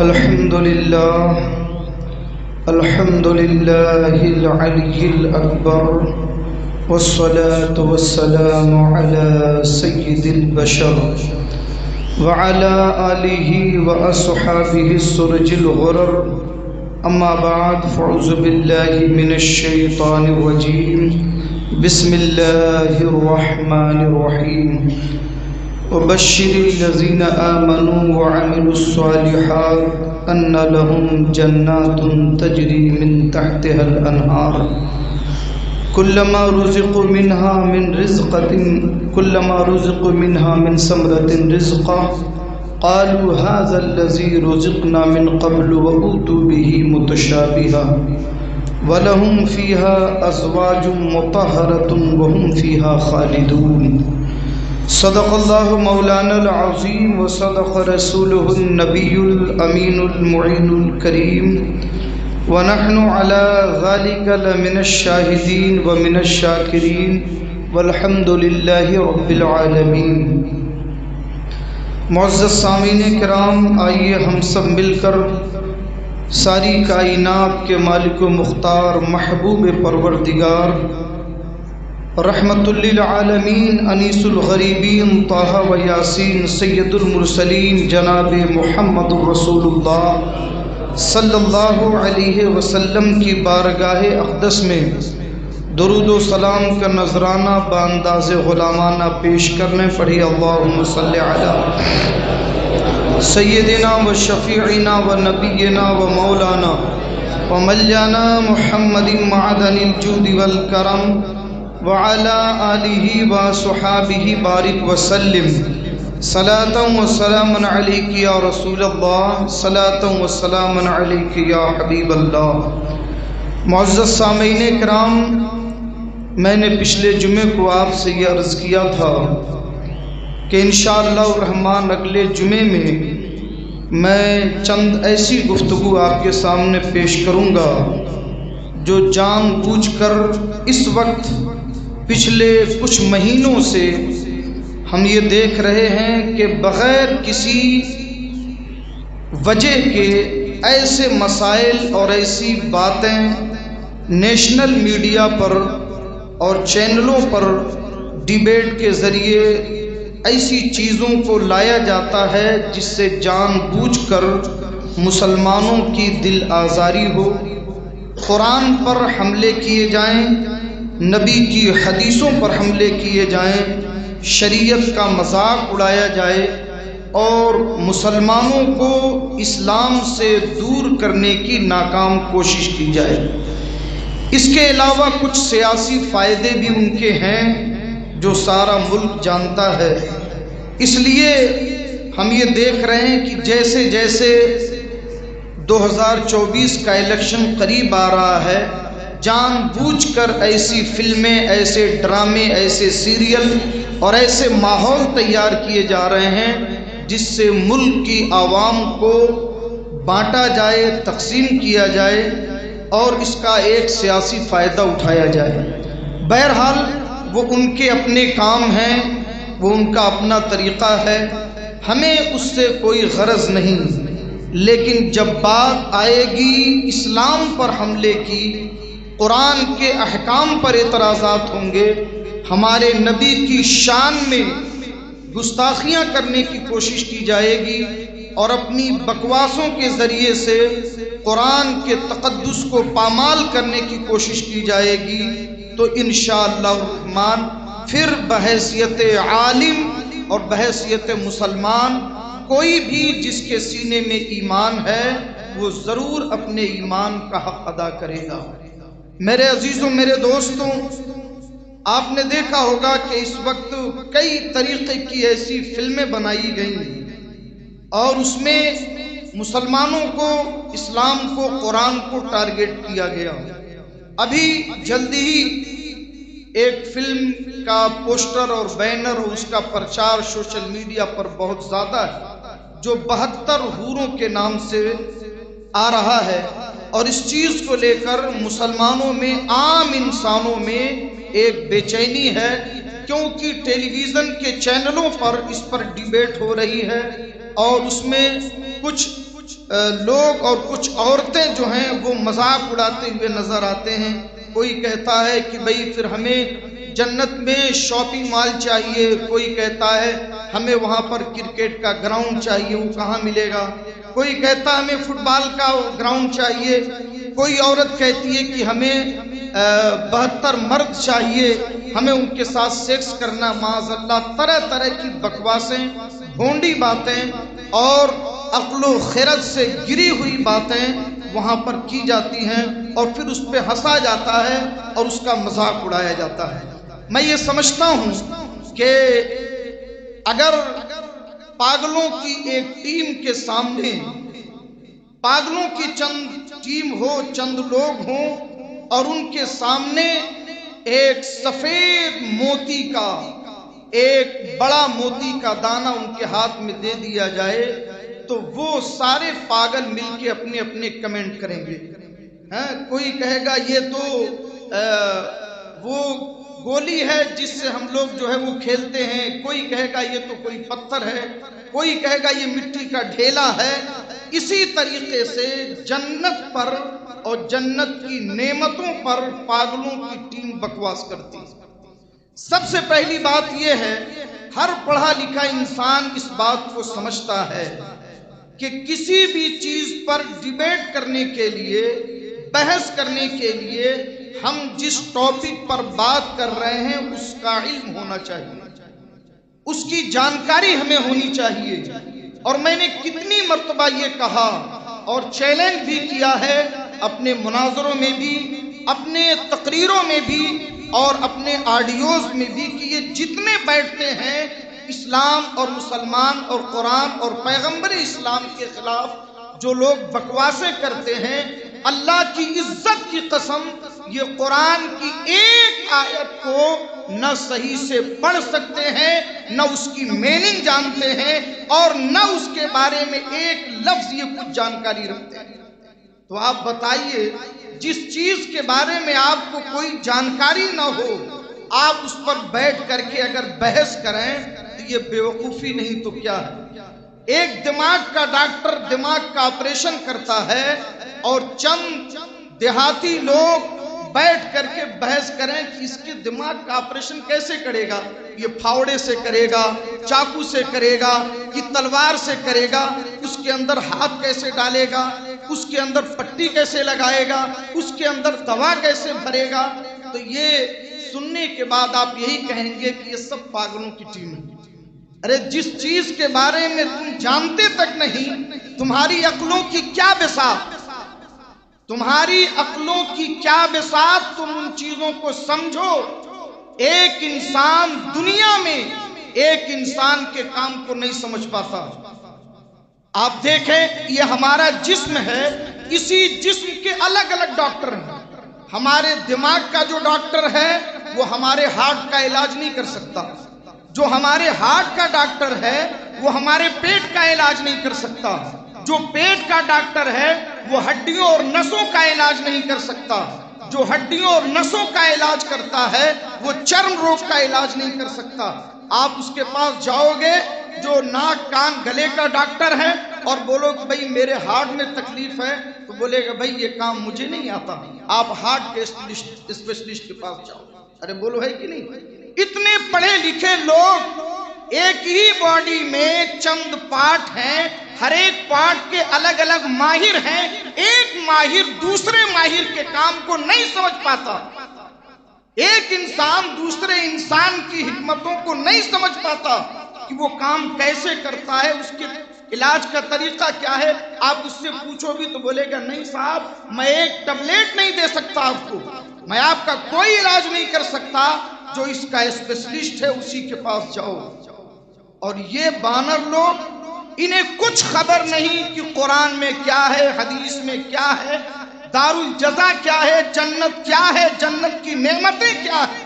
الحمد لله العلي الأكبر والصلاة والسلام على سيد البشر وعلى آله وأصحابه السرج الغرر أما بعد فأعوذ بالله من الشيطان الرجيم بسم الله الرحمن الرحيم وبشر الذين آمنوا وعملوا الصالحات أن لهم جنات تجري من تحتها الأنهار كلما رزقوا منها من ثمرة رزقا قالوا هذا الذي رزقنا من قبل وأوتوا به متشابها ولهم فيها أزواج مطهرة وهم فيها خالدون صدق الله مولانا العظيم وصدق رسوله النبي الأمين المعين الكريم ونحن على ذلك لمن الشاهدين ومن الشاكرين والحمد لله رب العالمين۔ معزز سامعین کرام، آئیے ہم سب مل کر ساری کائنات کے مالک و مختار محبوب پروردگار رحمت للعالمین انیس الغریبین طہ و یاسین سید المرسلین جناب محمد رسول اللہ صلی اللہ علیہ وسلم کی بارگاہ اقدس میں درود و سلام کا نذرانہ بانداز غلامانہ پیش کرنے پڑھی۔ اللہم صلی علی سیدنا و شفیعنا و نبینا و مولانا و ملیانا محمد معدن الجود والکرم وعلى آلہ وصحابہ بارک وسلم صلاۃ و سلام علیک یا رسول اللہ، صلاۃ و سلام علیک یا حبیب اللہ۔ معزز سامعین کرام، میں نے پچھلے جمعے کو آپ سے یہ عرض کیا تھا کہ انشاءاللہ الرحمن اگلے جمعے میں میں چند ایسی گفتگو آپ کے سامنے پیش کروں گا جو جان بوجھ کر اس وقت پچھلے کچھ مہینوں سے ہم یہ دیکھ رہے ہیں کہ بغیر کسی وجہ کے ایسے مسائل اور ایسی باتیں نیشنل میڈیا پر اور چینلوں پر ڈیبیٹ کے ذریعے ایسی چیزوں کو لایا جاتا ہے جس سے جان بوجھ کر مسلمانوں کی دل آزاری ہو، قرآن پر حملے کیے جائیں، نبی کی حدیثوں پر حملے کیے جائیں، شریعت کا مذاق اڑایا جائے اور مسلمانوں کو اسلام سے دور کرنے کی ناکام کوشش کی جائے۔ اس کے علاوہ کچھ سیاسی فائدے بھی ان کے ہیں جو سارا ملک جانتا ہے۔ اس لیے ہم یہ دیکھ رہے ہیں کہ جیسے جیسے 2024 کا الیکشن قریب آ رہا ہے، جان بوجھ کر ایسی فلمیں، ایسے ڈرامے، ایسے سیریل اور ایسے ماحول تیار کیے جا رہے ہیں جس سے ملک کی عوام کو بانٹا جائے، تقسیم کیا جائے اور اس کا ایک سیاسی فائدہ اٹھایا جائے۔ بہرحال وہ ان کے اپنے کام ہیں، وہ ان کا اپنا طریقہ ہے، ہمیں اس سے کوئی غرض نہیں۔ لیکن جب بات آئے گی اسلام پر حملے کی، قرآن کے احکام پر اعتراضات ہوں گے، ہمارے نبی کی شان میں گستاخیاں کرنے کی کوشش کی جائے گی اور اپنی بکواسوں کے ذریعے سے قرآن کے تقدس کو پامال کرنے کی کوشش کی جائے گی، تو انشاءاللہ الرحمن پھر بحیثیت عالم اور بحیثیت مسلمان کوئی بھی جس کے سینے میں ایمان ہے وہ ضرور اپنے ایمان کا حق ادا کرے گا۔ میرے عزیزوں، میرے دوستوں، آپ نے دیکھا ہوگا کہ اس وقت کئی طریقے کی ایسی فلمیں بنائی گئیں اور اس میں مسلمانوں کو، اسلام کو، قرآن کو ٹارگٹ کیا گیا۔ ابھی جلدی ہی ایک فلم کا پوسٹر اور بینر اور اس کا پرچار سوشل میڈیا پر بہت زیادہ ہے جو 72 حوروں کے نام سے آ رہا ہے، اور اس چیز کو لے کر مسلمانوں میں، عام انسانوں میں ایک بے چینی ہے، کیونکہ ٹیلی ویژن کے چینلوں پر اس پر ڈیبیٹ ہو رہی ہے اور اس میں کچھ لوگ اور کچھ عورتیں جو ہیں وہ مذاق اڑاتے ہوئے نظر آتے ہیں. کوئی کہتا ہے کہ بھئی پھر ہمیں جنت میں شاپنگ مال چاہیے، کوئی کہتا ہے ہمیں وہاں پر کرکٹ کا گراؤنڈ چاہیے، وہ کہاں ملے گا، کوئی کہتا ہے ہمیں فٹ بال کا گراؤنڈ چاہیے، کوئی عورت کہتی ہے کہ ہمیں 72 مرد چاہیے، ہمیں ان کے ساتھ سیکس کرنا. معاذ اللہ، طرح طرح کی بکواسیں، بھونڈی باتیں اور عقل و خرد سے گری ہوئی باتیں وہاں پر کی جاتی ہیں، اور پھر اس پہ ہنسا جاتا ہے اور اس کا مذاق اڑایا جاتا ہے. میں یہ سمجھتا ہوں کہ اگر پاگلوں کی ایک ٹیم کے سامنے، پاگلوں کی چند ٹیم ہو، چند لوگ ہوں، اور ان کے سامنے ایک سفید موتی کا، ایک بڑا موتی کا دانہ ان کے ہاتھ میں دے دیا جائے تو وہ سارے پاگل مل کے اپنے اپنے کمنٹ کریں گے. کوئی کہے گا یہ تو وہ گولی ہے جس سے ہم لوگ جو ہے وہ کھیلتے ہیں، کوئی کہے گا یہ تو کوئی پتھر ہے، کوئی کہے گا یہ مٹی کا ڈھیلا ہے. اسی طریقے سے جنت پر اور جنت کی نعمتوں پر پاگلوں کی ٹیم بکواس کرتی. سب سے پہلی بات یہ ہے، ہر پڑھا لکھا انسان اس بات کو سمجھتا ہے کہ کسی بھی چیز پر ڈیبیٹ کرنے کے لیے، بحث کرنے کے لیے ہم جس ٹاپک پر بات کر رہے ہیں اس کا علم ہونا چاہیے، اس کی جانکاری ہمیں ہونی چاہیے. اور میں نے کتنی مرتبہ یہ کہا اور چیلنج بھی کیا ہے اپنے مناظروں میں بھی، اپنے تقریروں میں بھی اور اپنے آڈیوز میں بھی، کہ یہ جتنے بیٹھتے ہیں اسلام اور مسلمان اور قرآن اور پیغمبر اسلام کے خلاف جو لوگ بکواسیں کرتے ہیں، اللہ کی عزت کی قسم یہ قرآن کی ایک آیت کو نہ صحیح سے پڑھ سکتے ہیں، نہ اس کی میننگ جانتے ہیں، اور نہ اس کے بارے میں ایک لفظ یہ کچھ جانکاری رکھتے ہیں. تو آپ بتائیے، جس چیز کے بارے میں آپ کو کوئی جانکاری نہ ہو، آپ اس پر بیٹھ کر کے اگر بحث کریں تو یہ بیوقوفی نہیں تو کیا ہے؟ ایک دماغ کا ڈاکٹر دماغ کا آپریشن کرتا ہے اور چند دیہاتی لوگ بیٹھ کر کے بحث کریں کہ اس کے دماغ کا آپریشن کیسے کرے گا، یہ پھاوڑے سے کرے گا، چاقو سے کرے گا، کہ تلوار سے کرے گا، اس کے اندر ہاتھ کیسے ڈالے گا، اس کے اندر پٹی کیسے لگائے گا، اس کے اندر دوا کیسے بھرے گا. تو یہ سننے کے بعد آپ یہی کہیں گے کہ یہ سب پاگلوں کی ٹیم ہے. ارے جس چیز کے بارے میں تم جانتے تک نہیں، تمہاری عقلوں کی کیا بساط، تمہاری عقلوں کی کیا بساط، تم ان چیزوں کو سمجھو. ایک انسان دنیا میں ایک انسان کے کام کو نہیں سمجھ پاتا. آپ دیکھیں یہ ہمارا جسم ہے، اسی جسم کے الگ الگ ڈاکٹر ہیں. ہمارے دماغ کا جو ڈاکٹر ہے وہ ہمارے ہارٹ کا علاج نہیں کر سکتا، جو ہمارے ہارٹ کا ڈاکٹر ہے وہ ہمارے پیٹ کا علاج نہیں کر سکتا، جو پیٹ کا ڈاکٹر ہے وہ ہڈیوں اور نسوں کا علاج نہیں کر سکتا، جو ہڈیوں اور نسوں کا علاج کرتا ہے وہ چرم روگ کا علاج نہیں کر سکتا. آپ اس کے پاس جاؤ گے جو ناک کان گلے کا ڈاکٹر ہے اور بولو کہ بھئی میرے ہارٹ میں تکلیف ہے، تو بولے گا بھئی یہ کام مجھے نہیں آتا، آپ ہارٹ کے اسپیشلسٹ کے پاس جاؤ. ارے بولو ہے کہ نہیں؟ اتنے پڑھے لکھے لوگ، ایک ہی باڈی میں چند پارٹ ہیں، ہر ایک پارٹ کے الگ الگ ماہر ہیں، ایک ماہر دوسرے ماہر کے کام کو نہیں سمجھ پاتا. ایک انسان دوسرے انسان کی حکمتوں کو نہیں سمجھ پاتا کہ وہ کام کیسے کرتا ہے، اس کے علاج کا طریقہ کیا ہے. آپ اس سے پوچھو بھی تو بولے گا نہیں صاحب میں ایک ٹیبلیٹ نہیں دے سکتا آپ کو، میں آپ کا کوئی علاج نہیں کر سکتا، جو اس کا اسپیشلسٹ ہے اسی کے پاس جاؤ. اور یہ بانر لوگ، انہیں کچھ خبر نہیں کہ قرآن میں کیا ہے، حدیث میں کیا ہے، دار الجزا کیا ہے، جنت کیا ہے، جنت کی نعمتیں کیا ہے،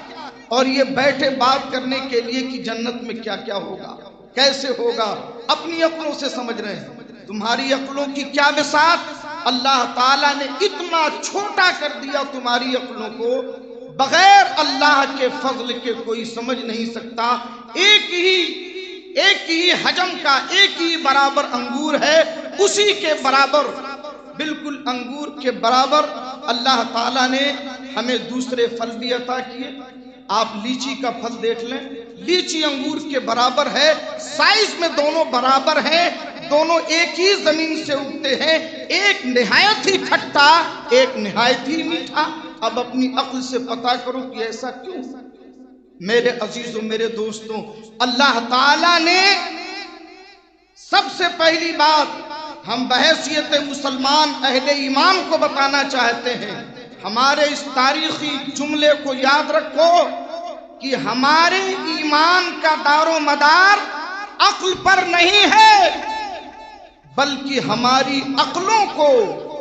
اور یہ بیٹھے بات کرنے کے لیے کہ جنت میں کیا کیا ہوگا، کیسے ہوگا، اپنی عقلوں سے سمجھ رہے ہیں. تمہاری عقلوں کی کیا بساط، اللہ تعالیٰ نے اتنا چھوٹا کر دیا تمہاری عقلوں کو، بغیر اللہ کے فضل کے کوئی سمجھ نہیں سکتا. ایک ہی حجم کا، ایک ہی برابر انگور ہے، اسی کے برابر، بالکل انگور کے برابر اللہ تعالیٰ نے ہمیں دوسرے پھل بھی عطا کیے۔ آپ لیچی کا پھل دیکھ لیں، لیچی انگور کے برابر ہے، سائز میں دونوں برابر ہیں، دونوں ایک ہی زمین سے اگتے ہیں، ایک نہایت ہی کھٹا، ایک نہایت ہی میٹھا۔ اب اپنی عقل سے پتا کرو کہ ایسا کیوں؟ میرے عزیزوں، میرے دوستوں، اللہ تعالیٰ نے سب سے پہلی بات ہم بحیثیت مسلمان اہل ایمان کو بتانا چاہتے ہیں۔ ہمارے اس تاریخی جملے کو یاد رکھو کہ ہمارے ایمان کا دار و مدار عقل پر نہیں ہے، بلکہ ہماری عقلوں کو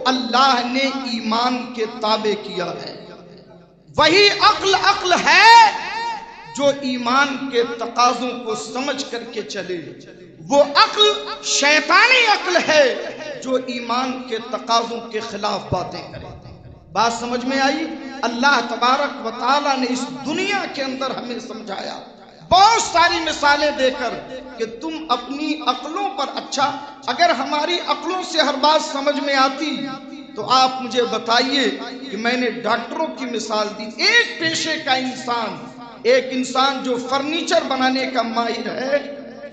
اللہ نے ایمان کے تابع کیا ہے۔ وہی عقل ہے جو ایمان کے تقاضوں کو سمجھ کر کے چلے، وہ عقل شیطانی عقل ہے جو ایمان کے تقاضوں کے خلاف باتیں کرے۔ بات سمجھ میں آئی؟ اللہ تبارک و تعالیٰ نے اس دنیا کے اندر ہمیں سمجھایا بہت ساری مثالیں دے کر کہ تم اپنی عقلوں پر، اچھا اگر ہماری عقلوں سے ہر بات سمجھ میں آتی تو آپ مجھے بتائیے کہ میں نے ڈاکٹروں کی مثال دی، ایک پیشے کا انسان، ایک انسان جو فرنیچر بنانے کا ماہر ہے،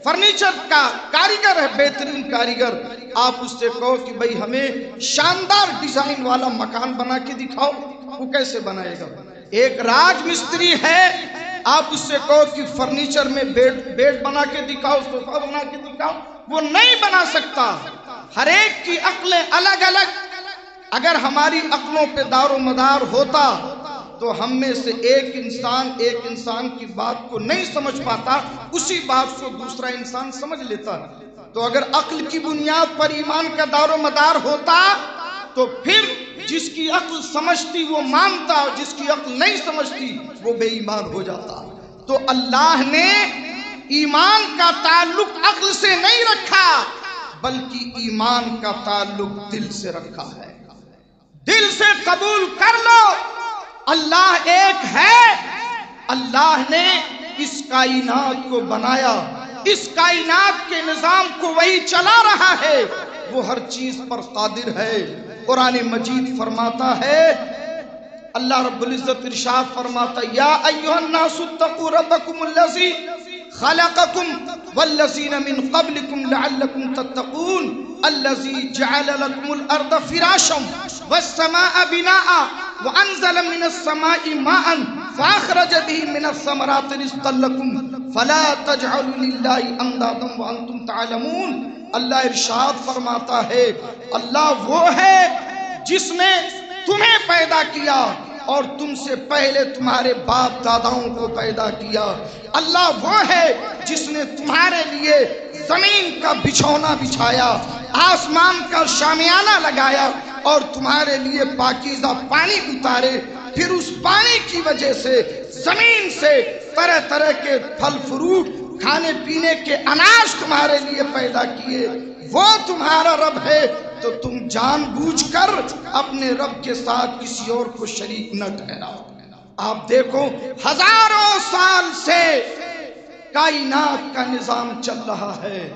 فرنیچر کا کاریگر ہے، بہترین کاریگر، آپ اس سے کہو کہ بھئی ہمیں شاندار ڈیزائن والا مکان بنا کے دکھاؤ، وہ کیسے بنائے گا؟ ایک راج مستری ہے، آپ اس سے کہو کہ فرنیچر میں بیڈ بنا کے دکھاؤ، صوفہ بنا کے دکھاؤ، وہ نہیں بنا سکتا۔ ہر ایک کی عقلیں الگ الگ، اگر ہماری عقلوں پہ دار و مدار ہوتا تو ہم میں سے ایک انسان کی بات کو نہیں سمجھ پاتا، اسی بات کو دوسرا انسان سمجھ لیتا۔ تو اگر عقل کی بنیاد پر ایمان کا دار و مدار ہوتا تو پھر جس کی عقل سمجھتی وہ مانتا، اور جس کی عقل نہیں سمجھتی وہ بے ایمان ہو جاتا۔ تو اللہ نے ایمان کا تعلق عقل سے نہیں رکھا، بلکہ ایمان کا تعلق دل سے رکھا ہے۔ دل سے قبول کر لو اللہ ایک ہے، اللہ نے اس کائنات کو بنایا، اس کائنات کے نظام کو وہی چلا رہا ہے، وہ ہر چیز پر قادر ہے۔ قرآن مجید فرماتا ہے، اللہ رب العزت ارشاد فرماتا ہے، یا ایھا الناس اتقوا ربکم الذی خلقکم والذین من قبلکم لعلکم تتقون الذی جعل لکم الارض فراشا والسماء بناء وانزل من السماء ماء فاخرج به من الثمرات رزقا لکم فلا تجعلوا للہ اندادا وانتم تعلمون۔ اللہ ارشاد فرماتا ہے، اللہ وہ ہے جس نے تمہیں پیدا کیا اور تم سے پہلے تمہارے باپ داداؤں کو پیدا کیا۔ اللہ وہ ہے جس نے تمہارے لیے زمین کا بچھونا بچھایا، آسمان کا شامیانہ لگایا اور تمہارے لیے پاکیزہ پانی اتارے، پھر اس پانی کی وجہ سے زمین سے طرح طرح کے پھل فروٹ، کھانے پینے کے اناج تمہارے لیے پیدا کیے۔ وہ تمہارا رب ہے تو تم جان بوجھ کر اپنے رب کے ساتھ کسی اور کو شریک نہ ٹھہراؤ۔ آپ دیکھو ہزاروں سال سے کائنات کا نظام چل رہا ہے،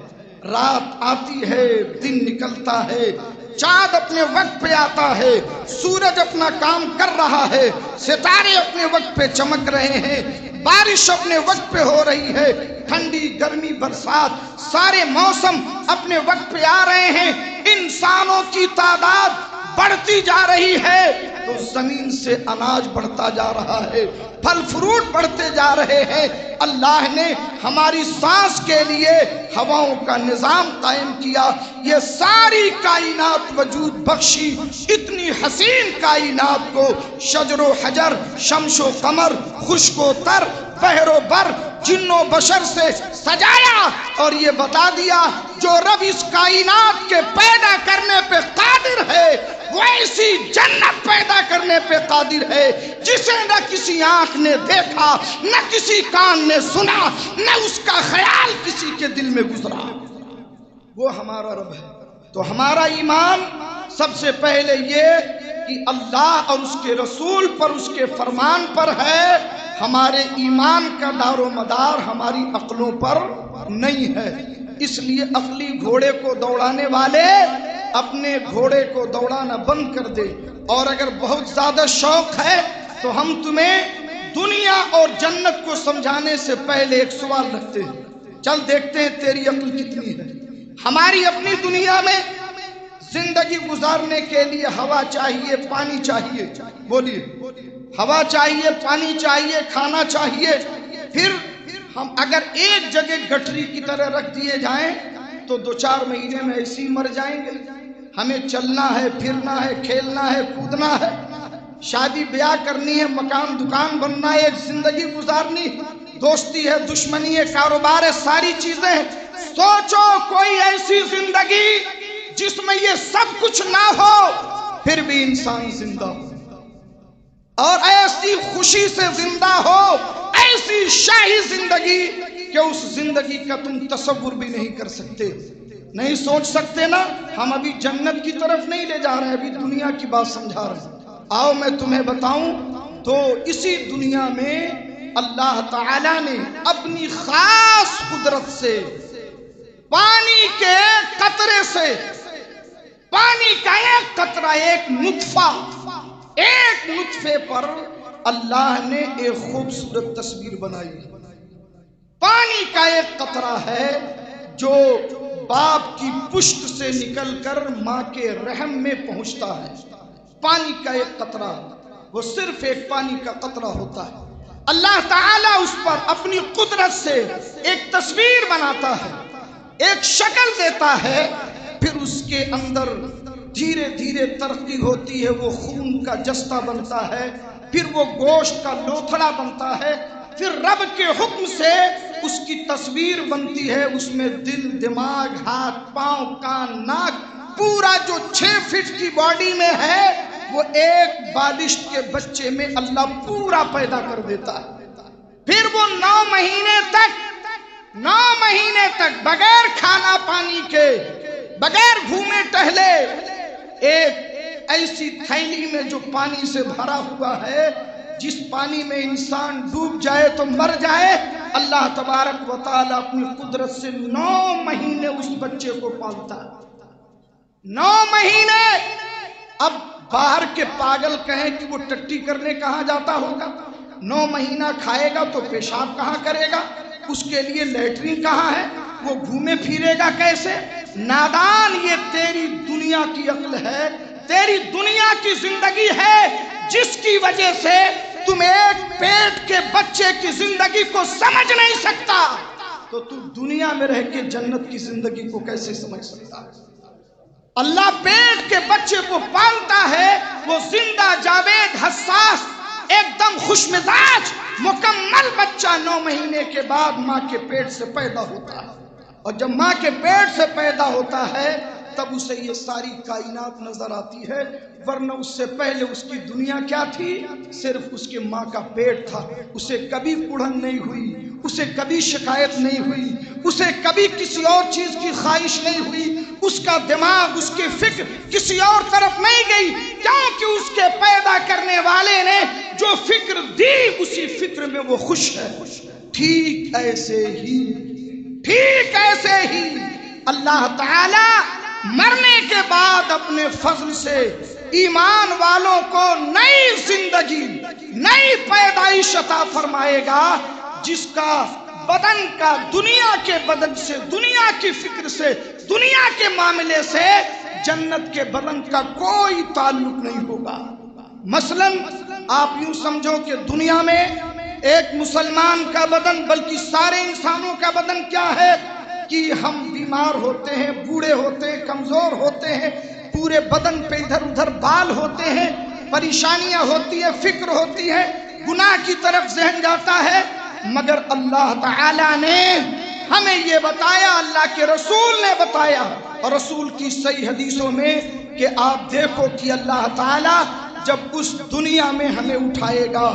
رات آتی ہے، دن نکلتا ہے، چاند اپنے وقت پہ آتا ہے، سورج اپنا کام کر رہا ہے، ستارے اپنے وقت پہ چمک رہے ہیں، بارش اپنے وقت پہ ہو رہی ہے، ٹھنڈی گرمی برسات سارے موسم اپنے وقت پہ آ رہے ہیں، انسانوں کی تعداد بڑھتی جا رہی ہے تو زمین سے اناج بڑھتا جا رہا ہے، پھل فروٹ بڑھتے جا رہے ہیں۔ اللہ نے ہماری سانس کے لیے ہواؤں کا نظام قائم کیا، یہ ساری کائنات وجود بخشی، اتنی حسین کائنات کو شجر و حجر، شمس و قمر، خشک و تر، بحر و بر، جن و بشر سے سجایا اور یہ بتا دیا جو رب اس کائنات کے پیدا کرنے پہ قادر ہے وہ ایسی جنت پیدا کرنے پہ قادر ہے جسے نہ کسی آنکھ نے دیکھا، نہ کسی کان نے سنا، نہ اس کا خیال کسی کے دل میں گزرا۔ وہ ہمارا رب ہے۔ تو ہمارا ایمان سب سے پہلے یہ کہ اللہ اور اس کے رسول پر، اس کے فرمان پر ہے۔ ہمارے ایمان کا دار و مدار ہماری عقلوں پر نہیں ہے۔ اس لیے عقلی گھوڑے کو دوڑانے والے اپنے گھوڑے کو دوڑانا بند کر دے. اور اگر بہت زیادہ شوق ہے تو ہم تمہیں دنیا اور جنت کو سمجھانے سے پہلے ایک سوال رکھتے ہیں. چل دیکھتے ہیں تیری عقل کتنی ہے. ہماری اپنی دنیا میں زندگی گزارنے کے لیے ہوا چاہیے، پانی چاہیے. بولیے، ہوا چاہیے، پانی چاہیے، کھانا چاہیے. پھر ہم اگر ایک جگہ گٹھری کی طرح رکھ دیے جائیں تو 2-4 مہینے میں ایسے ہی مر جائیں گے. ہمیں چلنا ہے، پھرنا ہے، کھیلنا ہے، کودنا ہے، شادی بیاہ کرنی ہے، مکان دکان بننا ہے، ایک زندگی گزارنی، دوستی ہے، دشمنی ہے، کاروبار ہے، ساری چیزیں ہیں. سوچو کوئی ایسی زندگی جس میں یہ سب کچھ نہ ہو پھر بھی انسان زندہ ہو، اور ایسی خوشی سے زندہ ہو، ایسی شاہی زندگی کہ اس زندگی کا تم تصور بھی نہیں کر سکتے، نہیں سوچ سکتے نا. ہم ابھی جنت کی طرف نہیں لے جا رہے ہیں، ابھی دنیا کی بات سمجھا رہے ہیں. آؤ میں تمہیں بتاؤں. تو اسی دنیا میں اللہ تعالی نے اپنی خاص قدرت سے پانی کے قطرے سے، پانی کا ایک قطرہ، ایک نطفہ، ایک نطفے پر اللہ نے ایک خوبصورت تصویر بنائی. پانی کا ایک قطرہ ہے جو باپ کی پشت سے نکل کر ماں کے رحم میں پہنچتا ہے. پانی کا ایک قطرہ، وہ صرف ایک پانی کا قطرہ ہوتا ہے. اللہ تعالیٰ اس پر اپنی قدرت سے ایک تصویر بناتا ہے، ایک شکل دیتا ہے. پھر اس کے اندر دھیرے دھیرے ترقی ہوتی ہے، وہ خون کا جستہ بنتا ہے، پھر وہ گوشت کا لوتھڑا بنتا ہے، پھر رب کے حکم سے اس کی تصویر بنتی ہے. اس میں دل، دماغ، ہاتھ، پاؤں، کان، ناک، پورا جو 6 فٹ کی باڈی میں ہے وہ ایک بالشت کے بچے میں اللہ پورا پیدا کر دیتا ہے. پھر وہ 9 مہینے تک بغیر کھانا پانی کے، بغیر گھومے ٹہلے، ایک ایسی تھیلی میں جو پانی سے بھرا ہوا ہے، جس پانی میں انسان ڈوب جائے تو مر جائے، اللہ تبارک و تعالیٰ اپنی قدرت سے 9 مہینے اس بچے کو پالتا ہے. 9 مہینے. اب باہر کے پاگل کہیں کہ وہ ٹٹی کرنے کہاں جاتا ہوگا؟ 9 مہینہ کھائے گا تو پیشاب کہاں کرے گا؟ اس کے لیے لیٹرین کہاں ہے؟ وہ گھومے پھرے گا کیسے؟ نادان، یہ تیری دنیا کی عقل ہے، تیری دنیا کی زندگی ہے، جس کی وجہ سے تم ایک پیٹ کے بچے کی زندگی کو سمجھ نہیں سکتا، تو تو دنیا میں رہ کے جنت کی زندگی کو کیسے سمجھ سکتا ہے؟ اللہ پیٹ کے بچے کو پالتا ہے، وہ زندہ، جاوید، حساس، ایک دم خوش مزاج، مکمل بچہ 9 مہینے کے بعد ماں کے پیٹ سے پیدا ہوتا ہے. اور جب ماں کے پیٹ سے پیدا ہوتا ہے تب اسے یہ ساری کائنات نظر آتی ہے، ورنہ اس سے پہلے اس کی دنیا کیا تھی؟ صرف اس کے ماں کا پیٹ تھا. اسے کبھی کڑھن نہیں ہوئی، اسے کبھی شکایت نہیں ہوئی، اسے کبھی کسی اور چیز کی خواہش نہیں ہوئی. اس کا دماغ، اس کی فکر کسی اور طرف نہیں گئی، کیونکہ اس کے پیدا کرنے والے نے جو فکر دی اسی فکر میں وہ خوش ہے. ٹھیک ایسے ہی اللہ تعالی مرنے کے بعد اپنے فضل سے ایمان والوں کو نئی زندگی، نئی پیدائش عطا فرمائے گا، جس کا بدن کا دنیا کے بدن سے، دنیا کی فکر سے، دنیا کے معاملے سے جنت کے بدن کا کوئی تعلق نہیں ہوگا. مثلا آپ یوں سمجھو کہ دنیا میں ایک مسلمان کا بدن، بلکہ سارے انسانوں کا بدن کیا ہے کہ ہم بیمار ہوتے ہیں، بوڑھے ہوتے ہیں، کمزور ہوتے ہیں، پورے بدن پہ ادھر ادھر بال ہوتے ہیں، پریشانیاں ہوتی ہیں، فکر ہوتی ہے، گناہ کی طرف ذہن جاتا ہے. مگر اللہ تعالی نے ہمیں یہ بتایا، اللہ کے رسول نے بتایا، اور رسول کی صحیح حدیثوں میں کہ آپ دیکھو کہ اللہ تعالی جب اس دنیا میں ہمیں اٹھائے گا،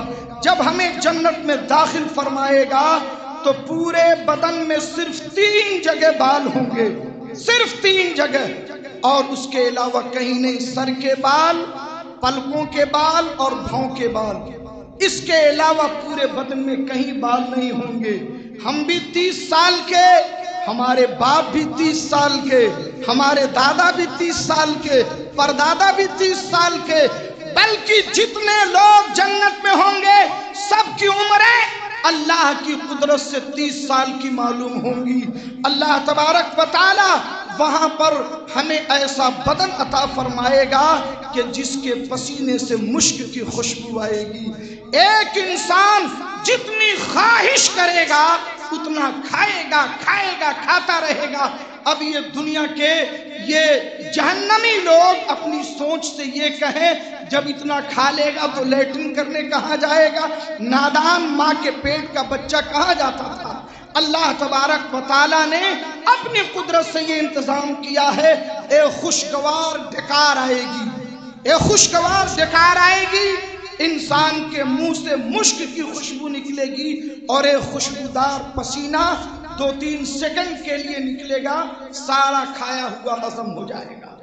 جب ہمیں جنت میں داخل فرمائے گا، تو پورے بدن میں صرف 3 جگہ بال ہوں گے، صرف 3 جگہ، اور اس کے علاوہ کہیں نہیں. سر کے بال، پلکوں کے بال اور بھاؤں کے بال، اس کے علاوہ پورے بدن میں کہیں بال نہیں ہوں گے. ہم بھی 30 سال کے، ہمارے باپ بھی 30 سال کے، ہمارے دادا بھی 30 سال کے، پردادا بھی 30 سال کے، بلکہ جتنے لوگ جنت میں ہوں گے سب کی عمریں اللہ کی قدرت سے 30 سال کی معلوم ہوں گی۔ اللہ تبارک و تعالی وہاں پر ہمیں ایسا بدن عطا فرمائے گا کہ جس کے پسینے سے مشک کی خوشبو آئے گی۔ ایک انسان جتنی خواہش کرے گا اتنا کھائے گا، کھائے گا، کھاتا رہے گا۔ اب یہ دنیا کے یہ جہنمی لوگ اپنی سوچ سے یہ کہیں جب اتنا کھا لے گا تو لیٹرن کرنے کہاں جائے گا؟ نادان ماں کے پیٹ کا بچہ کہاں جاتا تھا؟ اللہ تبارک و تعالیٰ نے اپنی قدرت سے یہ انتظام کیا ہے، ایک خوشگوار ڈکار آئے گی، ایک خوشگوار ڈکار آئے گی، انسان کے منہ سے مشک کی خوشبو نکلے گی اور ایک خوشبودار پسینہ 2-3 سیکنڈ کے لیے نکلے گا، سارا کھایا ہوا ہضم ہو جائے گا۔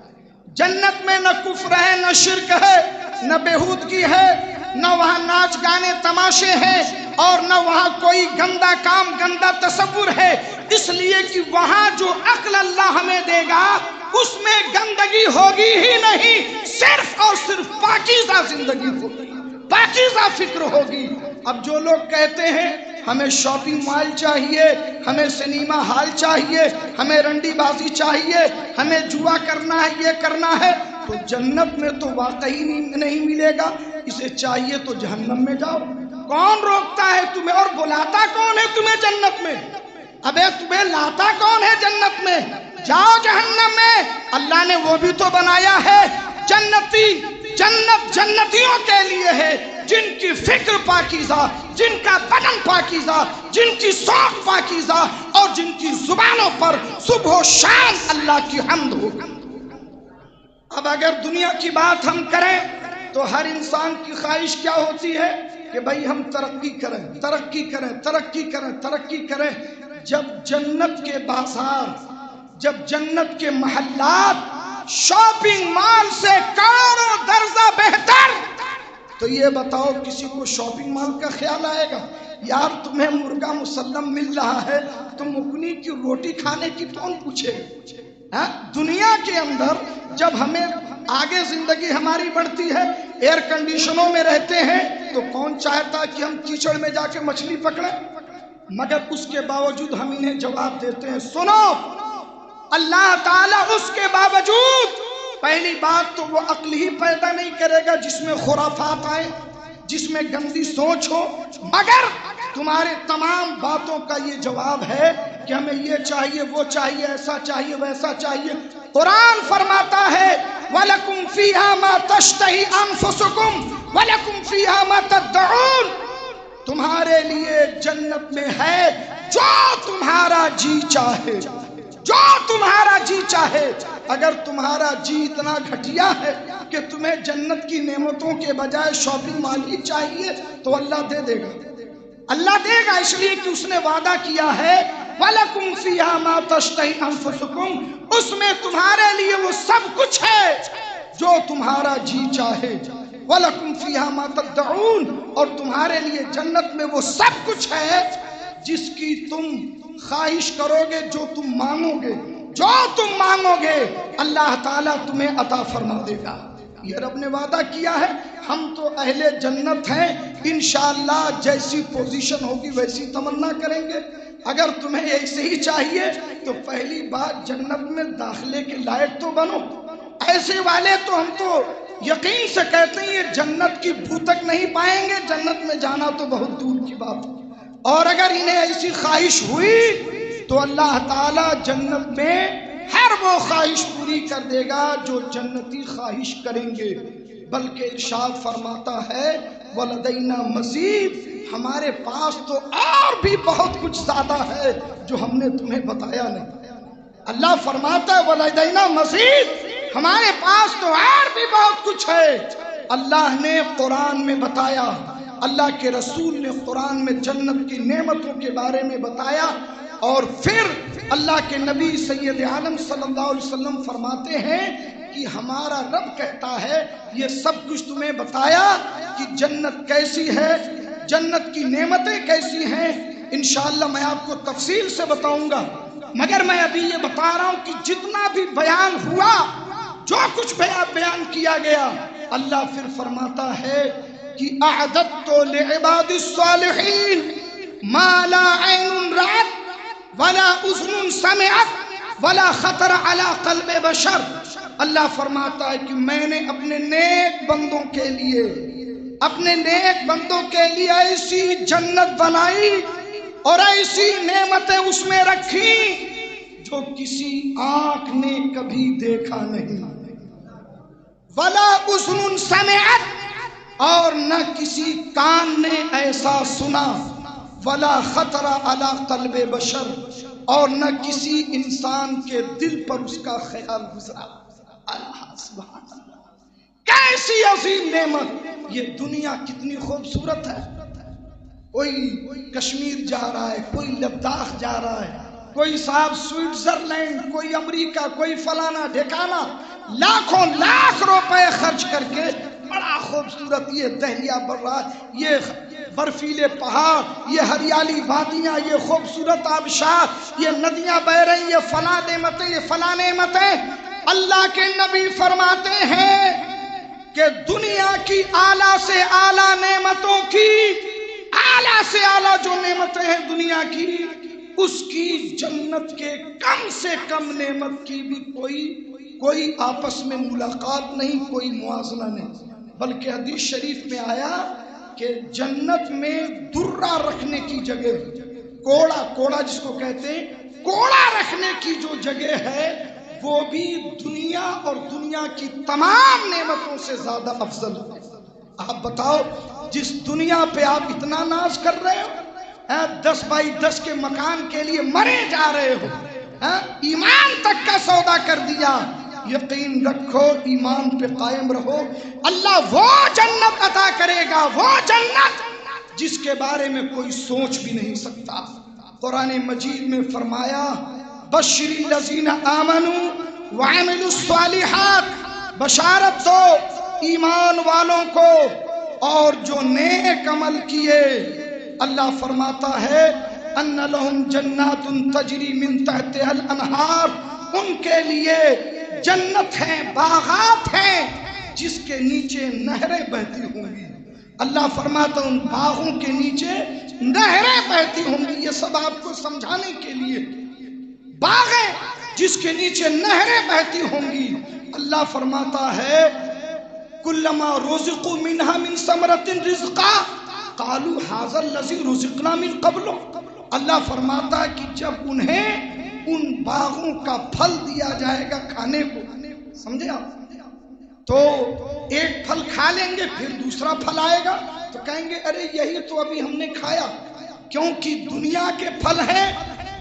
جنت میں نہ کفر ہے، نہ شرک ہے، نہ بےہودگی ہے، نہ وہاں ناچ گانے تماشے ہیں، اور نہ وہاں کوئی گندا کام، گندا تصور ہے، اس لیے کہ وہاں جو عقل اللہ ہمیں دے گا اس میں گندگی ہوگی ہی نہیں، صرف اور صرف پاکیزہ زندگی ہوگی، پاکیزہ فکر ہوگی۔ اب جو لوگ کہتے ہیں ہمیں شاپنگ مال چاہیے، ہمیں سنیما ہال چاہیے، ہمیں رنڈی بازی چاہیے، ہمیں جوا کرنا ہے، یہ کرنا ہے، تو جنت میں تو واقعی نہیں ملے گا، اسے چاہیے تو جہنم میں جاؤ۔ کون روکتا ہے تمہیں اور بلاتا کون ہے تمہیں جنت میں؟ ابے تمہیں لاتا کون ہے جنت میں؟ جاؤ جہنم میں۔ اللہ نے وہ بھی تو بنایا ہے، جنت جنتیوں کے لیے ہے جن کی فکر پاکیزہ، جن کا بدن پاکیزہ، جن کی سوچ پاکیزہ، اور جن کی زبانوں پر صبح و شام اللہ کی حمد ہو۔ اب اگر دنیا کی بات ہم کریں تو ہر انسان کی خواہش کیا ہوتی ہے کہ بھئی ہم ترقی کریں، ترقی کریں، ترقی کریں، ترقی کریں۔ جب جنت کے بازار، جب جنت کے محلات شاپنگ مال سے کروڑوں درجہ بہتر، تو یہ بتاؤ کسی کو شاپنگ مال کا خیال آئے گا؟ یار تمہیں مرغا مسلم مل رہا ہے، تم اکنی کی روٹی کھانے کی کون پوچھے؟ دنیا کے اندر جب ہمیں آگے زندگی ہماری بڑھتی ہے، ایئر کنڈیشنوں میں رہتے ہیں، تو کون چاہتا کہ ہم کیچڑ میں جا کے مچھلی پکڑیں؟ مگر اس کے باوجود ہم انہیں جواب دیتے ہیں۔ سنو، اللہ تعالیٰ اس کے باوجود پہلی بات تو وہ عقل ہی پیدا نہیں کرے گا جس میں خرافات آئے، جس میں گندی سوچ ہو، مگر تمہارے تمام باتوں کا یہ جواب ہے کہ ہمیں یہ چاہیے، وہ چاہیے، ایسا چاہیے، ویسا چاہیے۔ قرآن فرماتا ہے وَلَكُمْ فِيهَا مَا تَشْتَهِي أَنفُسُكُمْ وَلَكُمْ فِيهَا مَا تَدَّعُونَ، تمہارے لیے جنت میں ہے جو تمہارا جی چاہے، جو تمہارا جی چاہے۔ اگر تمہارا جی اتنا گھٹیا ہے کہ تمہیں جنت کی نعمتوں کے بجائے شاپنگ مال ہی چاہیے تو اللہ دے دے گا، اللہ دے گا، اس لیے کہ اس نے وعدہ کیا ہے وَلَكُمْ فِيهَا مَا تَشْتَهِي أَنفُسُكُمْ، اس میں تمہارے لیے وہ سب کچھ ہے جو تمہارا جی چاہے، وَلَكُمْ فِيهَا مَا تَدَّعُونَ، اور تمہارے لیے جنت میں وہ سب کچھ ہے جس کی تم خواہش کرو گے، جو تم مانگو گے، جو تم مانگو گے اللہ تعالیٰ تمہیں عطا فرما دے گا۔ یہ رب نے وعدہ کیا ہے، ہم تو اہل جنت ہیں، انشاءاللہ جیسی پوزیشن ہوگی ویسی تمنا کریں گے۔ اگر تمہیں ایسے ہی چاہیے تو پہلی بات جنت میں داخلے کے لائق تو بنو۔ ایسے والے تو ہم تو یقین سے کہتے ہیں یہ جنت کی بو تک نہیں پائیں گے، جنت میں جانا تو بہت دور کی بات ہے۔ اور اگر انہیں ایسی خواہش ہوئی تو اللہ تعالیٰ جنت میں ہر وہ خواہش پوری کر دے گا جو جنتی خواہش کریں گے، بلکہ ارشاد فرماتا ہے وَلَدَيْنَا مَزِيدٌ، ہمارے پاس تو اور بھی بہت کچھ زیادہ ہے جو ہم نے تمہیں بتایا نہیں۔ اللہ فرماتا ہے وَلَدَيْنَا مَزِيدٌ، ہمارے پاس تو اور بھی بہت کچھ ہے۔ اللہ نے قرآن میں بتایا، اللہ کے رسول نے قرآن میں جنت کی نعمتوں کے بارے میں بتایا، اور پھر اللہ کے نبی سید عالم صلی اللہ علیہ وسلم فرماتے ہیں کہ ہمارا رب کہتا ہے یہ سب کچھ تمہیں بتایا کہ جنت کیسی ہے، جنت کی نعمتیں کیسی ہیں۔ انشاءاللہ میں آپ کو تفصیل سے بتاؤں گا، مگر میں ابھی یہ بتا رہا ہوں کہ جتنا بھی بیان ہوا، جو کچھ بیان کیا گیا، اللہ پھر فرماتا ہے کہ اعددت لعباد الصالحین ما لا عین رأت ولا اذن سمعت ولا خطر علی قلب بشر۔ اللہ فرماتا ہے کہ میں نے اپنے نیک بندوں کے لیے ایسی جنت بنائی اور ایسی نعمتیں اس میں رکھی جو کسی آنکھ نے کبھی دیکھا نہیں، ولا اذن سمعت، اور نہ کسی کان نے ایسا سنا، ولا خطر علی قلب بشر، اور نہ کسی انسان کے دل پر اس کا خیال گزرا۔ اللہ سبحان اللہ، کیسی عظیم نعمت! یہ دنیا کتنی خوبصورت ہے۔ کوئی کشمیر جا رہا ہے، کوئی لداخ جا رہا ہے، کوئی صاحب سوئٹزرلینڈ، کوئی امریکہ، کوئی فلانا ڈھکانا، لاکھوں لاکھ روپے خرچ کر کے بڑا خوبصورت یہ دہلیا بڑھ رہا ہے، یہ برفیلے پہاڑ، یہ ہریالی وادیاں، یہ خوبصورت آبشار، یہ ندیاں بہ رہی، یہ فلاں نعمتیں، یہ فلاں نعمتیں۔ اللہ کے نبی فرماتے ہیں کہ دنیا کی اعلیٰ سے اعلیٰ نعمتوں کی، اعلیٰ سے اعلیٰ جو نعمتیں ہیں دنیا کی، اس کی جنت کے کم سے کم نعمت کی بھی کوئی آپس میں ملاقات نہیں، کوئی موازنہ نہیں۔ بلکہ حدیث شریف میں آیا کہ جنت میں درہ رکھنے کی جگہ، کوڑا جس کو کہتے ہیں، کوڑا رکھنے کی جو جگہ ہے وہ بھی دنیا اور دنیا کی تمام نعمتوں سے زیادہ افضل ہے۔ آپ بتاؤ، جس دنیا پہ آپ اتنا ناز کر رہے ہو، 10 بائی 10 کے مکان کے لیے مرے جا رہے ہو، ایمان تک کا سودا کر دیا، یقین رکھو ایمان پہ قائم رہو، اللہ وہ جنت عطا کرے گا، وہ جنت جس کے بارے میں کوئی سوچ بھی نہیں سکتا۔ قرآن مجید میں فرمایا بشر الذین آمنوا وعملوا الصالحات، بشارت دو ایمان والوں کو اور جو نیک عمل کیے۔ اللہ فرماتا ہے ان لہم جنات تجری من تحتها الانہار، ان کے لیے جنت ہیں، باغات ہیں جس کے نیچے نہریں بہتی ہوں گی۔ اللہ فرماتا ان باغوں کے نیچے نہریں بہتی ہوں گی۔ یہ سب آپ کو سمجھانے کے لیے، باغیں جس کے نیچے نہریں بہتی ہوں گی۔ اللہ فرماتا ہے کلما رزقوا منها من ثمرة رزقا قالوا هذا الذي رزقنا من قبل۔ اللہ فرماتا ہے کہ جب انہیں ان باغوں کا پھل دیا جائے گا کھانے کو، سمجھے آپ، تو ایک پھل کھا لیں گے، پھر دوسرا پھل آئے گا تو کہیں گے ارے یہی تو ابھی ہم نے کھایا، کیونکہ دنیا کے پھل ہیں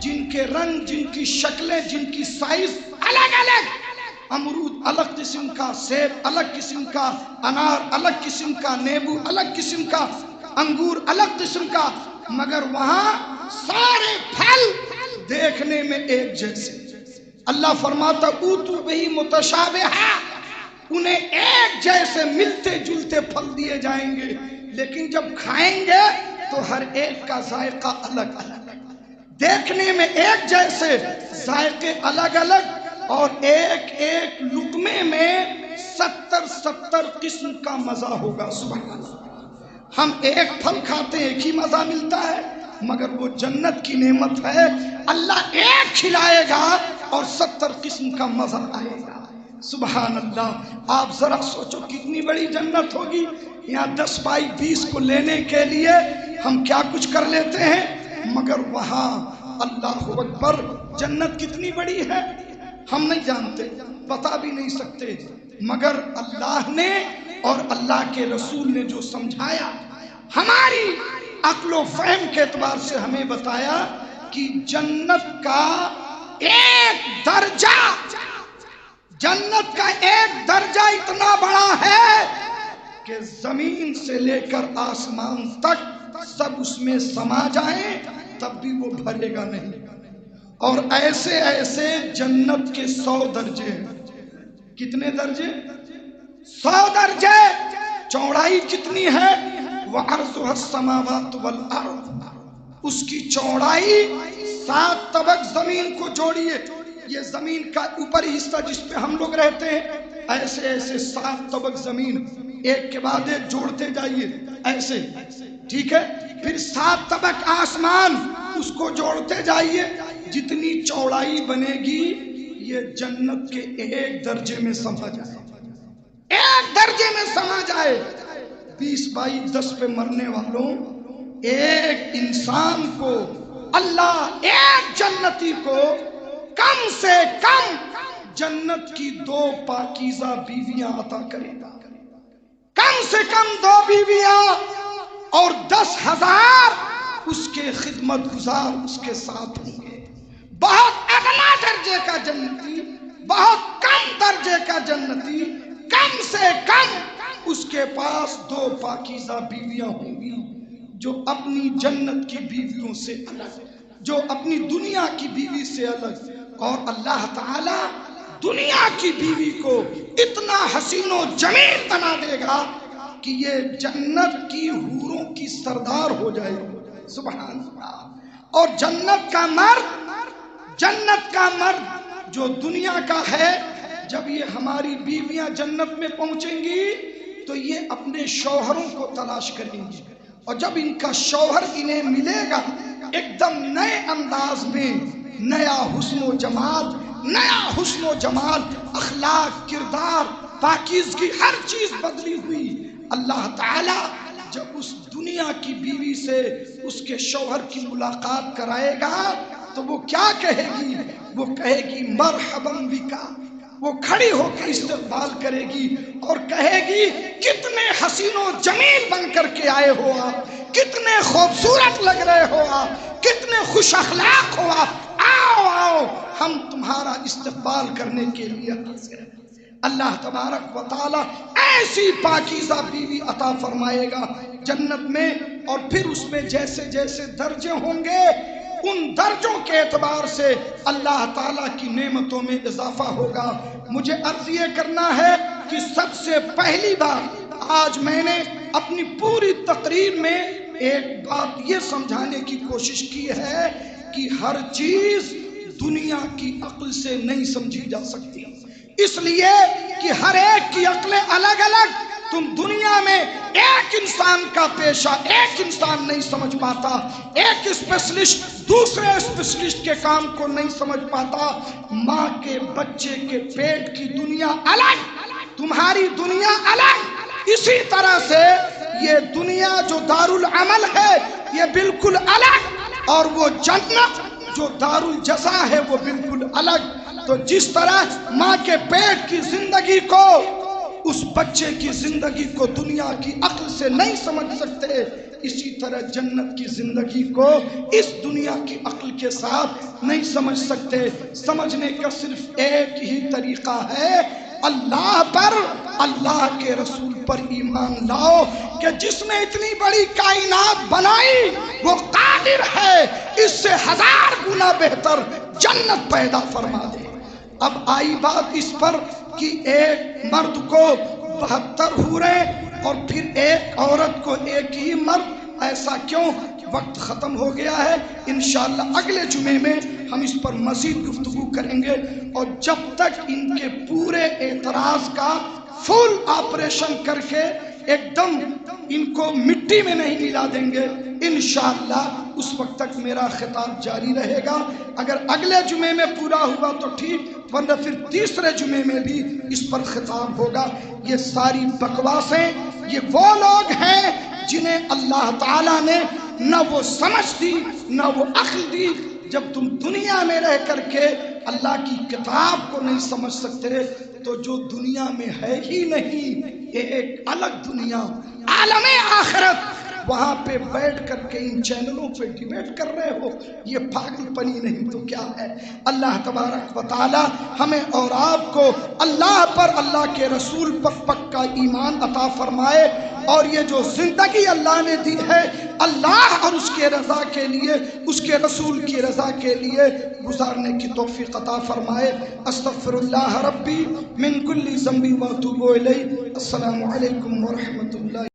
جن کے رنگ، جن کی شکلیں، جن کی سائز الگ الگ، امرود الگ قسم کا، سیب الگ قسم کا، انار الگ قسم کا، نیبو الگ قسم کا، انگور الگ قسم کا، مگر وہاں سارے پھل دیکھنے میں ایک جیسے۔ اللہ فرماتا اوتوا بہ متشابہا، انہیں ایک جیسے ملتے جلتے پھل دیے جائیں گے، لیکن جب کھائیں گے تو ہر ایک کا ذائقہ الگ الگ، دیکھنے میں ایک جیسے، ذائقے الگ الگ، اور ایک ایک لقمے میں 70 قسم کا مزہ ہوگا۔ سبحان اللہ، ہم ایک پھل کھاتے ہیں ایک ہی مزہ ملتا ہے، مگر وہ جنت کی نعمت ہے، اللہ ایک کھلائے گا اور 70 قسم کا مزہ آئے گا۔ سبحان اللہ، آپ ذرا سوچو کتنی بڑی جنت ہوگی۔ یہاں 10 بائی 20 کو لینے کے لیے ہم کیا کچھ کر لیتے ہیں، مگر وہاں اللہ اکبر جنت کتنی بڑی ہے ہم نہیں جانتے، بتا بھی نہیں سکتے، مگر اللہ نے اور اللہ کے رسول نے جو سمجھایا، ہماری عقل و فہم کے اعتبار سے ہمیں بتایا کہ جنت کا ایک درجہ، جنت کا ایک درجہ اتنا بڑا ہے کہ زمین سے لے کر آسمان تک سب اس میں سما جائیں تب بھی وہ بھرے گا نہیں۔ اور ایسے ایسے جنت کے 100 درجے ہیں۔ کتنے درجے؟ 100 درجے۔ چوڑائی کتنی ہے؟ وَعَرْضُهَا السَّمَاوَاتُ وَالْأَرْضُ، اس کی چوڑائی 7 طبق زمین کو جوڑیے، یہ زمین کا اوپری حصہ جس پہ ہم لوگ رہتے ہیں، ایسے ایسے 7 طبق زمین ایک کے بعد ایک جوڑتے جائیے ایسے، ٹھیک ہے؟ پھر 7 طبق آسمان، اس کو جوڑتے جائیے، جتنی چوڑائی بنے گی یہ جنت کے 1 درجے میں سما جائے، 1 درجے میں سما جائے۔ 20 بائی 10 پہ مرنے والوں، ایک انسان کو اللہ، ایک جنتی کو کم سے کم جنت کی 2 پاکیزہ بیویاں عطا کرے گا، کم سے کم 2 بیویاں، اور 10,000 اس کے خدمت گزار اس کے ساتھ ہوں گے۔ بہت اعلیٰ درجے کا جنتی، بہت کم درجے کا جنتی، کم سے کم اس کے پاس 2 پاکیزہ بیویاں ہوں گی، جو اپنی جنت کی بیویوں سے الگ، جو اپنی دنیا کی بیوی سے الگ۔ اور اللہ تعالی دنیا کی بیوی کو اتنا حسین و جمیل بنا دے گا کہ یہ جنت کی حوروں کی سردار ہو جائے گی، سبحان اللہ۔ اور جنت کا مرد جو دنیا کا ہے، جب یہ ہماری بیویاں جنت میں پہنچیں گی تو یہ اپنے شوہروں کو تلاش کریں گی، اور جب ان کا شوہر انہیں ملے گا ایک دم نئے انداز میں، نیا حسن و جمال، اخلاق، کردار، پاکیزگی، ہر چیز بدلی ہوئی، اللہ تعالی جب اس دنیا کی بیوی سے اس کے شوہر کی ملاقات کرائے گا تو وہ کیا کہے گی؟ وہ کہے گی مرحباً بکا، وہ کھڑی ہو کے استقبال کرے گی اور کہے گی کتنے حسین و جمیل بن کر کے آئے ہو آپ، کتنے خوبصورت لگ رہے ہو آپ، کتنے خوش اخلاق ہو آپ، آؤ آؤ ہم تمہارا استقبال کرنے کے لیے حاضر ہیں۔ اللہ تبارک و تعالی ایسی پاکیزہ بیوی عطا فرمائے گا جنت میں، اور پھر اس میں جیسے جیسے درجے ہوں گے ان درجوں کے اعتبار سے اللہ تعالیٰ کی نعمتوں میں اضافہ ہوگا۔ مجھے عرض یہ کرنا ہے کہ سب سے پہلی بار آج میں نے اپنی پوری تقریر میں ایک بات یہ سمجھانے کی کوشش کی ہے کہ ہر چیز دنیا کی عقل سے نہیں سمجھی جا سکتی، اس لیے کہ ہر ایک کی عقلیں الگ الگ۔ تم دنیا میں ایک انسان کا پیشہ ایک انسان نہیں سمجھ پاتا، ایک اسپیشلسٹ دوسرے اسپیشلسٹ کے کام کو نہیں سمجھ پاتا۔ ماں کے بچے کے پیٹ کی دنیا الگ، تمہاری دنیا الگ، اسی طرح سے یہ دنیا جو دارالعمل ہے یہ بالکل الگ، اور وہ جنت جو دارالجزا ہے وہ بالکل الگ۔ تو جس طرح ماں کے پیٹ کی زندگی کو، اس بچے کی زندگی کو دنیا کی عقل سے نہیں سمجھ سکتے، اسی طرح جنت کی زندگی کو اس دنیا کی عقل کے ساتھ نہیں سمجھ سکتے۔ سمجھنے کا صرف ایک ہی طریقہ ہے، اللہ پر، اللہ کے رسول پر ایمان لاؤ کہ جس نے اتنی بڑی کائنات بنائی وہ قادر ہے اس سے 1000 گنا بہتر جنت پیدا فرما دے۔ اب آئی بات اس پر کہ ایک مرد کو 72 حوریں اور پھر ایک عورت کو ایک ہی مرد، ایسا کیوں؟ وقت ختم ہو گیا ہے، انشاءاللہ اگلے جمعے میں ہم اس پر مزید گفتگو کریں گے، اور جب تک ان کے پورے اعتراض کا فل آپریشن کر کے ایک دم ان کو مٹی میں نہیں ملا دیں گے، انشاءاللہ اس وقت تک میرا خطاب جاری رہے گا۔ اگر اگلے جمعے میں پورا ہوا تو ٹھیک، ورنہ پھر تیسرے جمعے میں بھی اس پر خطاب ہوگا۔ یہ ساری بکواسیں، یہ وہ لوگ ہیں جنہیں اللہ تعالیٰ نے نہ وہ سمجھ دی نہ وہ عقل دی۔ جب تم دنیا میں رہ کر کے اللہ کی کتاب کو نہیں سمجھ سکتے تو جو دنیا میں ہے ہی نہیں، ایک الگ دنیا، عالم آخرت، وہاں پہ بیٹھ کر کے ان چینلوں پہ ڈیبیٹ کر رہے ہو، یہ پاگل پنی نہیں تو کیا ہے؟ اللہ تبارک و تعالی ہمیں اور آپ کو اللہ پر، اللہ کے رسول پر پکا ایمان عطا فرمائے، اور یہ جو زندگی اللہ نے دی ہے اللہ اور اس کے رضا کے لیے، اس کے رسول کی رضا کے لیے گزارنے کی توفیق عطا فرمائے۔ استغفر اللہ ربی من کل ذنب و اتوب الیہ۔ السلام علیکم ورحمۃ اللہ۔